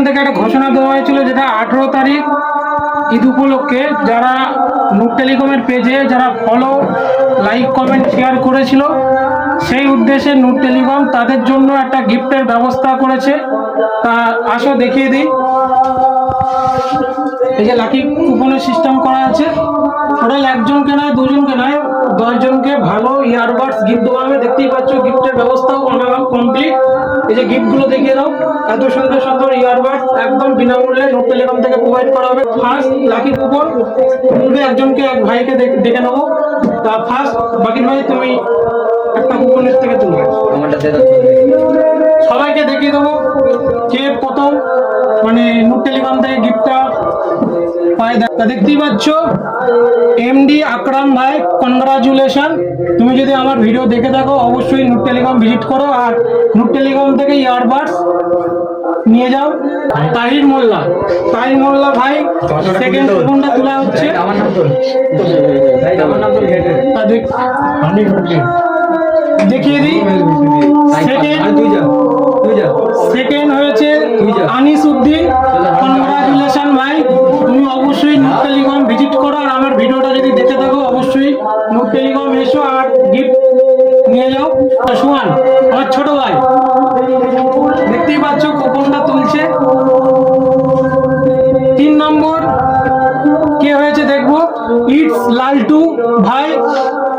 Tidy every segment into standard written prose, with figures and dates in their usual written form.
থেকে একটা ঘোষণা দেওয়া হয়েছিল, যেটা 18 তারিখ ঈদ উপলক্ষে যারা নূর টেলিকমের পেজে যারা ফলো, লাইক, কমেন্ট, শেয়ার করেছিল, সেই উদ্দেশ্যে নূর টেলিকম তাদের জন্য একটা গিফটের ব্যবস্থা করেছে। তা আসো দেখিয়ে দিই। এই যে লাকি কুপনের সিস্টেম করা আছে, টোটাল একজনকে নয়, দুজনকে নয়, 10 জনকে ভালো ইয়ারবাডস গিফট দেওয়া হবে। দেখতেই পাচ্ছ গিফটের ব্যবস্থাও কমপ্লিট। এই যে গিফটগুলো দেখিয়ে দাও, এত সুন্দর সুন্দর ইয়ারবাডস একদম বিনামূল্যে নূর টেলিকম থেকে প্রোভাইড করা হবে। ফার্স্ট লাকি কুপন তুলবে একজনকে, এক ভাইকে ডেকে নেবো। তা ফার্স্ট বাকির ভাই তুমি একটা কুপনের থেকে তুলবে, সবাইকে দেখিয়ে দেবো কে প্রথম মানে নূর টেলিকম থেকে গিফটটা পায়। দেখতেই পাচ্ছ এমডি আকরাম ভাই, কনগ্রাচুলেশন। তুমি যদি আমার ভিডিও দেখে থাকো অবশ্যই নূর টেলিকম ভিজিট করো আর নূর টেলিকম থেকে ইয়ারবাডস নিয়ে যাও। তাহির মোল্লা ভাই সেকেন্ড কুপনটা তোলা হচ্ছে। দেখিয়ে দিই, সেকেন্ড হয়েছে আনিস উদ্দিন। কনগ্রাচুলেশন ভাই, তুমি অবশ্যই নূর টেলিকম ভিজিট করো আর আমার ভিডিওটা যদি দেখে থাকো অবশ্যই নূর টেলিকম এসো আর গিফট নিয়ে যাও। সুমান আমার ছোট ভাই, দেখতেই পাচ্ছ কুপনটা তুলছে। 3 নম্বর কে হয়েছে দেখবো, ইটস লালটু ভাই,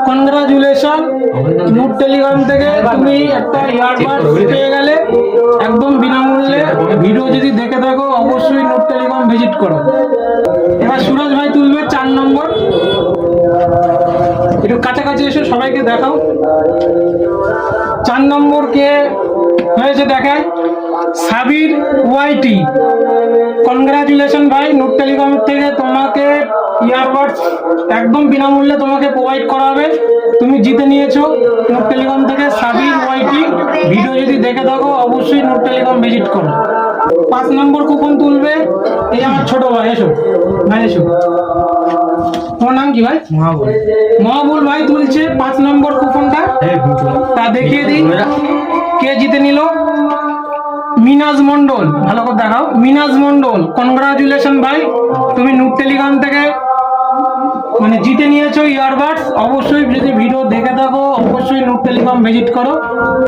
কনগ্রাচুলেশন। নূর টেলিকম থেকে তুমি একটা ইয়ারবাডস পেয়ে গেলে একদম বিনামূল্যে। ভিডিও যদি দেখে থাকো অবশ্যই নূর টেলিকম ভিজিট করো। এবার সুরজ ভাই তুলবে 4 নম্বর। একটু কাছাকাছি এসে সবাইকে দেখাও 4 নম্বর কে হয়েছে দেখায়, সাবির ওয়াইটি। কনগ্রাচুলেশন ভাই, নূর টেলিকম থেকে তোমাকে ইয়ারবাডস একদম বিনামূল্যে তোমাকে প্রোভাইড করা হবে। তুমি জিতে নিয়েছো নূর টেলিকম থেকে সাবির ওয়াইটি। ভিডিও যদি দেখে থাকো অবশ্যই নূর টেলিকম ভিজিট করো। 5 নম্বর কুপন তুলবে এই আমার ছোট ভাই, এসো ভাই এসো। তোমার নাম কি ভাই? মহাবুল ভাই তুলছে 5 নম্বর কুপনটা। তা দেখিয়ে দিই কে জিতে নিল। মিনাজ মন্ডল, ভালো করে দেখাও। মিনাজ মন্ডল, কনগ্রাচুলেশন ভাই, তুমি নূর টেলিকম থেকে মানে জিতে নিয়েছো ইয়ারবাডস। অবশ্যই যদি ভিডিও দেখে থাকো অবশ্যই নূর টেলিকম ভিজিট করো।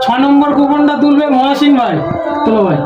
6 নম্বর কুপনটা তুলবে মহাসিন ভাই, তুলো ভাই।